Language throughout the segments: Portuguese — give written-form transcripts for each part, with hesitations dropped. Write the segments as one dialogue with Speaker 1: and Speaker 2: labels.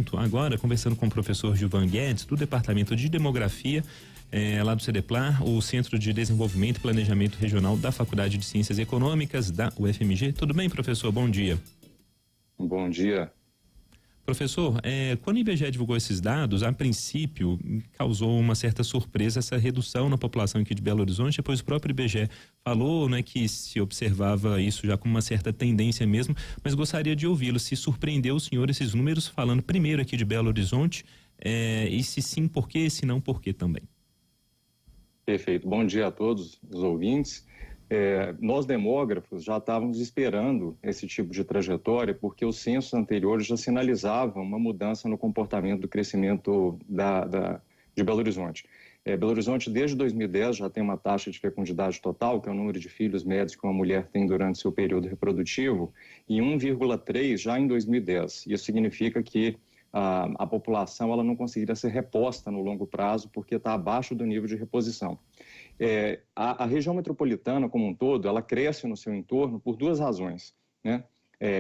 Speaker 1: assunto agora, conversando com o professor Gilvan Guedes, do Departamento de Demografia, lá do CEDEPLAR, o Centro de Desenvolvimento e Planejamento Regional da Faculdade de Ciências Econômicas da UFMG. Tudo bem, professor? Bom dia.
Speaker 2: Bom dia.
Speaker 1: Professor, quando o IBGE divulgou esses dados, a princípio causou uma certa surpresa essa redução na população aqui de Belo Horizonte, depois o próprio IBGE falou, né, que se observava isso já como uma certa tendência mesmo, mas gostaria de ouvi-lo, se surpreendeu o senhor esses números, falando primeiro aqui de Belo Horizonte, e se sim, por quê, se não, por quê também.
Speaker 2: Perfeito. Bom dia a todos os ouvintes. Nós demógrafos já estávamos esperando esse tipo de trajetória porque os censos anteriores já sinalizavam uma mudança no comportamento do crescimento de Belo Horizonte. Belo Horizonte, desde 2010, já tem uma taxa de fecundidade total, que é o número de filhos médios que uma mulher tem durante seu período reprodutivo, e 1,3 já em 2010. Isso significa que a população ela não conseguiria ser reposta no longo prazo porque está abaixo do nível de reposição. A região metropolitana como um todo, ela cresce no seu entorno por duas razões, né?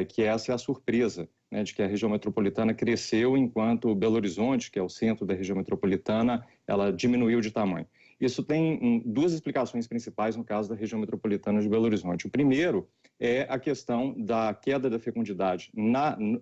Speaker 2: Que essa é a surpresa, né, de que a região metropolitana cresceu enquanto Belo Horizonte, que é o centro da região metropolitana, ela diminuiu de tamanho. Isso tem duas explicações principais no caso da região metropolitana de Belo Horizonte. O primeiro é a questão da queda da fecundidade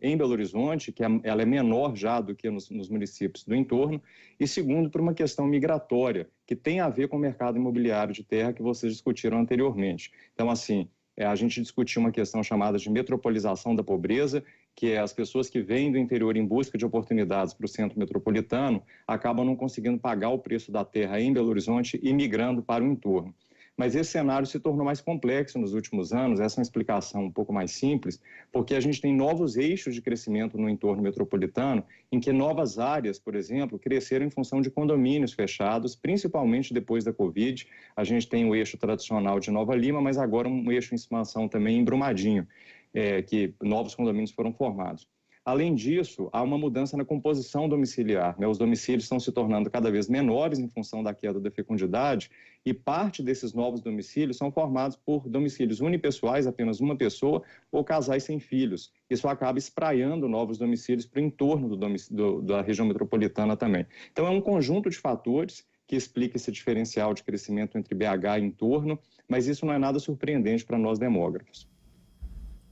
Speaker 2: em Belo Horizonte, que ela é menor já do que nos municípios do entorno, e segundo, por uma questão migratória, que tem a ver com o mercado imobiliário de terra que vocês discutiram anteriormente. Então, assim, a gente discutiu uma questão chamada de metropolização da pobreza, que é as pessoas que vêm do interior em busca de oportunidades para o centro metropolitano, acabam não conseguindo pagar o preço da terra em Belo Horizonte e migrando para o entorno. Mas esse cenário se tornou mais complexo nos últimos anos, essa é uma explicação um pouco mais simples, porque a gente tem novos eixos de crescimento no entorno metropolitano, em que novas áreas, por exemplo, cresceram em função de condomínios fechados, principalmente depois da Covid. A gente tem o eixo tradicional de Nova Lima, mas agora um eixo em expansão também em Brumadinho, que novos condomínios foram formados. Além disso, há uma mudança na composição domiciliar, né? Os domicílios estão se tornando cada vez menores em função da queda da fecundidade e parte desses novos domicílios são formados por domicílios unipessoais, apenas uma pessoa, ou casais sem filhos. Isso acaba espraiando novos domicílios para o entorno da região metropolitana também. Então, é um conjunto de fatores que explica esse diferencial de crescimento entre BH e entorno, mas isso não é nada surpreendente para nós demógrafos.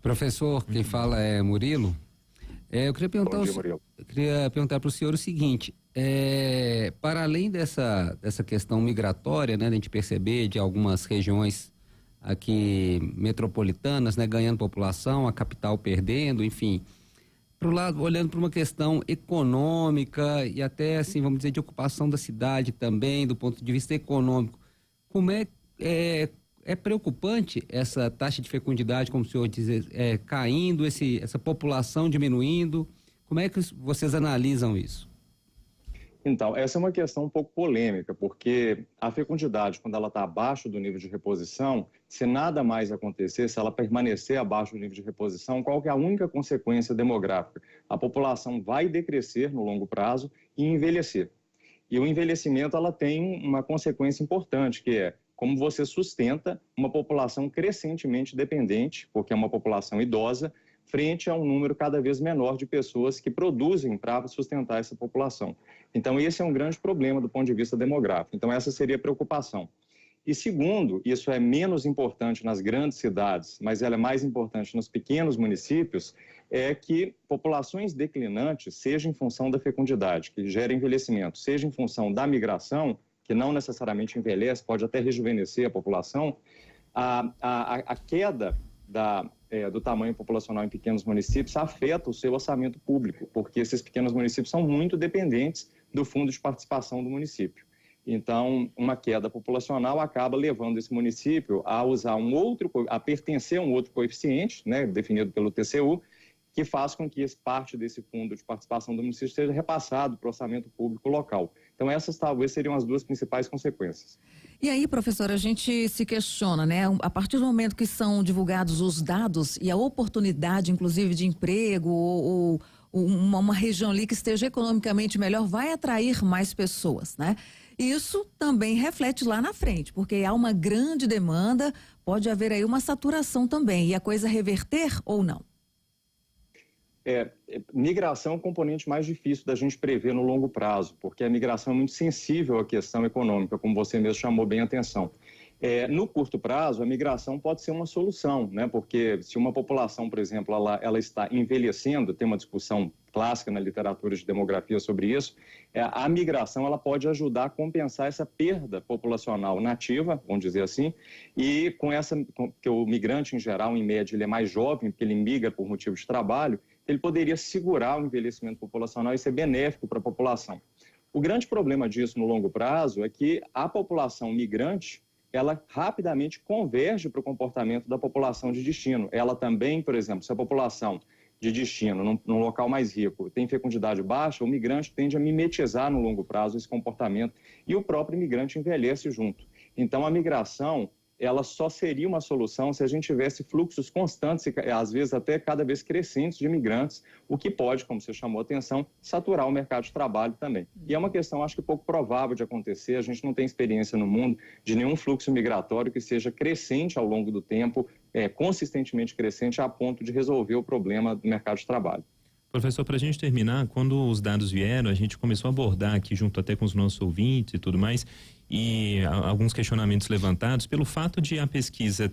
Speaker 3: Professor, quem fala é Murilo. Eu queria perguntar para o senhor o seguinte, para além dessa questão migratória, né, de a gente perceber de algumas regiões aqui metropolitanas, né, ganhando população, a capital perdendo, enfim, pro lado, olhando para uma questão econômica e até, assim, vamos dizer, de ocupação da cidade também, do ponto de vista econômico, como é preocupante essa taxa de fecundidade, como o senhor diz, caindo, essa população diminuindo? Como é que vocês analisam isso?
Speaker 2: Então, essa é uma questão um pouco polêmica, porque a fecundidade, quando ela está abaixo do nível de reposição, se nada mais acontecer, se ela permanecer abaixo do nível de reposição, qual que é a única consequência demográfica? A população vai decrescer no longo prazo e envelhecer. E o envelhecimento, ela tem uma consequência importante, que é como você sustenta uma população crescentemente dependente, porque é uma população idosa, frente a um número cada vez menor de pessoas que produzem para sustentar essa população. Então, esse é um grande problema do ponto de vista demográfico. Então, essa seria a preocupação. E segundo, isso é menos importante nas grandes cidades, mas ela é mais importante nos pequenos municípios, é que populações declinantes, seja em função da fecundidade, que gera envelhecimento, seja em função da migração, que não necessariamente envelhece, pode até rejuvenescer a população, a queda do tamanho populacional em pequenos municípios afeta o seu orçamento público, porque esses pequenos municípios são muito dependentes do fundo de participação do município. Então, uma queda populacional acaba levando esse município a usar a pertencer a um outro coeficiente, né, definido pelo TCU, que faz com que parte desse fundo de participação do município seja repassado para o orçamento público local. Então, essas talvez seriam as duas principais consequências.
Speaker 4: E aí, professora, a gente se questiona, né? A partir do momento que são divulgados os dados e a oportunidade, inclusive, de emprego ou uma região ali que esteja economicamente melhor, vai atrair mais pessoas, né? Isso também reflete lá na frente, porque há uma grande demanda, pode haver aí uma saturação também, e a coisa reverter ou não?
Speaker 2: Migração é um componente mais difícil da gente prever no longo prazo, porque a migração é muito sensível à questão econômica, como você mesmo chamou bem a atenção. No curto prazo, a migração pode ser uma solução, né? Porque se uma população, por exemplo, ela está envelhecendo, tem uma discussão clássica na literatura de demografia sobre isso, a migração ela pode ajudar a compensar essa perda populacional nativa, vamos dizer assim, e que o migrante, em geral, em média, ele é mais jovem, porque ele migra por motivo de trabalho, ele poderia segurar o envelhecimento populacional e ser benéfico para a população. O grande problema disso no longo prazo é que a população migrante ela rapidamente converge para o comportamento da população de destino. Ela também, por exemplo, se a população de destino, num local mais rico, tem fecundidade baixa, o migrante tende a mimetizar no longo prazo esse comportamento e o próprio migrante envelhece junto. Então, a migração, ela só seria uma solução se a gente tivesse fluxos constantes, às vezes até cada vez crescentes de imigrantes, o que pode, como você chamou a atenção, saturar o mercado de trabalho também. E é uma questão, acho que pouco provável de acontecer, a gente não tem experiência no mundo de nenhum fluxo migratório que seja crescente ao longo do tempo, consistentemente crescente a ponto de resolver o problema do mercado de trabalho.
Speaker 1: Professor, para a gente terminar, quando os dados vieram, a gente começou a abordar aqui junto até com os nossos ouvintes e tudo mais, e alguns questionamentos levantados pelo fato de a pesquisa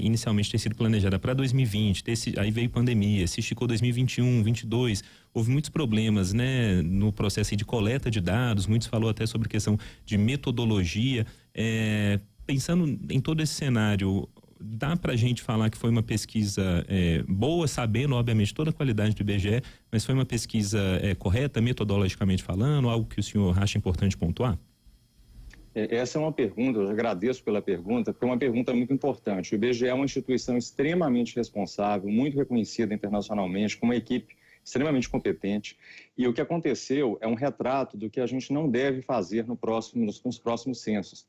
Speaker 1: inicialmente ter sido planejada para 2020, aí veio pandemia, se esticou 2021, 2022, houve muitos problemas, né, no processo de coleta de dados, muitos falou até sobre questão de metodologia. Pensando em todo esse cenário, dá para a gente falar que foi uma pesquisa boa, sabendo, obviamente, toda a qualidade do IBGE, mas foi uma pesquisa correta, metodologicamente falando, algo que o senhor acha importante pontuar?
Speaker 2: Essa é uma pergunta, eu agradeço pela pergunta, porque é uma pergunta muito importante. O IBGE é uma instituição extremamente responsável, muito reconhecida internacionalmente, com uma equipe extremamente competente. E o que aconteceu é um retrato do que a gente não deve fazer nos próximos censos.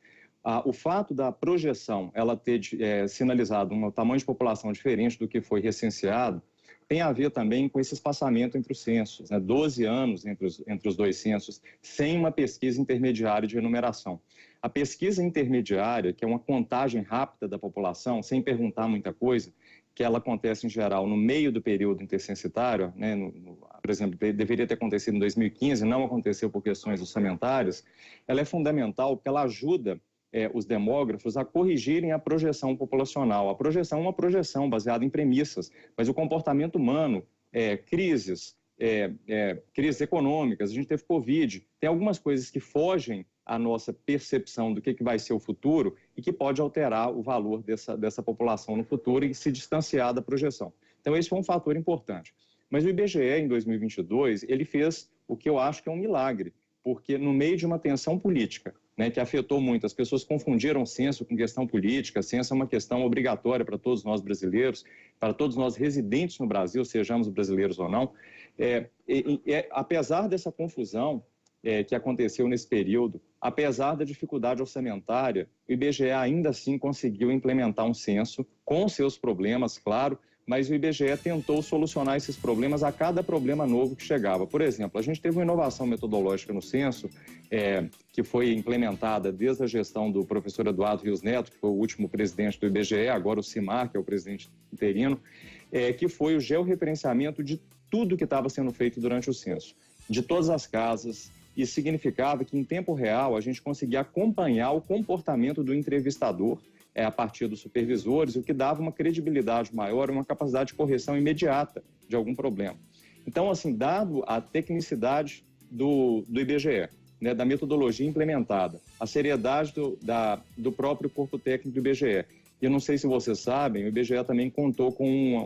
Speaker 2: O fato da projeção ela ter sinalizado um tamanho de população diferente do que foi recenseado tem a ver também com esse espaçamento entre os censos, né? 12 anos entre os dois censos, sem uma pesquisa intermediária de enumeração. A pesquisa intermediária, que é uma contagem rápida da população, sem perguntar muita coisa, que ela acontece em geral no meio do período intercensitário, né? Por exemplo, deveria ter acontecido em 2015, não aconteceu por questões orçamentárias, ela é fundamental porque ela ajuda os demógrafos a corrigirem a projeção populacional. A projeção é uma projeção baseada em premissas, mas o comportamento humano, crises econômicas, a gente teve Covid, tem algumas coisas que fogem à nossa percepção do que vai ser o futuro e que pode alterar o valor dessa população no futuro e se distanciar da projeção. Então, esse foi um fator importante. Mas o IBGE, em 2022, ele fez o que eu acho que é um milagre, porque no meio de uma tensão política, né, que afetou muito, as pessoas confundiram censo com questão política, censo é uma questão obrigatória para todos nós brasileiros, para todos nós residentes no Brasil, sejamos brasileiros ou não. Apesar dessa confusão que aconteceu nesse período, apesar da dificuldade orçamentária, o IBGE ainda assim conseguiu implementar um censo com seus problemas, claro, mas o IBGE tentou solucionar esses problemas a cada problema novo que chegava. Por exemplo, a gente teve uma inovação metodológica no censo, que foi implementada desde a gestão do professor Eduardo Rios Neto, que foi o último presidente do IBGE, agora o CIMAR, que é o presidente interino, que foi o georreferenciamento de tudo que estava sendo feito durante o censo, de todas as casas. Isso significava que, em tempo real, a gente conseguia acompanhar o comportamento do entrevistador a partir dos supervisores, o que dava uma credibilidade maior e uma capacidade de correção imediata de algum problema. Então, assim, dado a tecnicidade do IBGE, né, da metodologia implementada, a seriedade do próprio corpo técnico do IBGE, e eu não sei se vocês sabem, o IBGE também contou com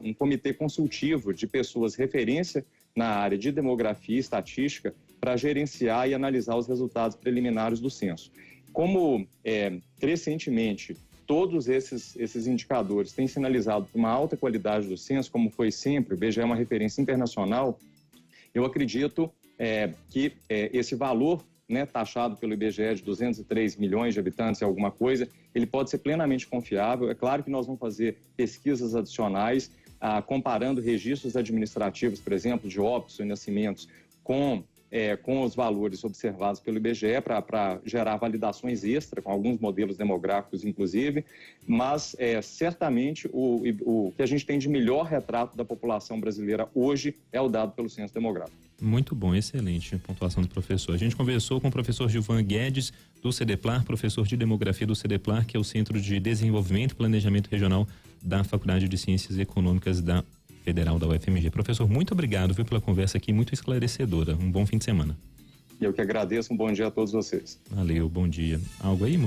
Speaker 2: um comitê consultivo de pessoas referência na área de demografia e estatística para gerenciar e analisar os resultados preliminares do censo. Como crescentemente todos esses indicadores têm sinalizado uma alta qualidade do censo, como foi sempre, o IBGE é uma referência internacional, eu acredito que esse valor, né, taxado pelo IBGE de 203 milhões de habitantes e alguma coisa, ele pode ser plenamente confiável. É claro que nós vamos fazer pesquisas adicionais, comparando registros administrativos, por exemplo, de óbitos e nascimentos, com com os valores observados pelo IBGE para gerar validações extra, com alguns modelos demográficos, inclusive, mas certamente o que a gente tem de melhor retrato da população brasileira hoje é o dado pelo censo demográfico.
Speaker 1: Muito bom, excelente pontuação do professor. A gente conversou com o professor Gilvan Guedes, do CEDEPLAR, professor de Demografia do CEDEPLAR, que é o Centro de Desenvolvimento e Planejamento Regional da Faculdade de Ciências Econômicas da Federal da UFMG. Professor, muito obrigado, viu, pela conversa aqui, muito esclarecedora. Um bom fim de semana.
Speaker 2: Eu que agradeço, um bom dia a todos vocês.
Speaker 1: Valeu, bom dia. Algo aí, Murilo?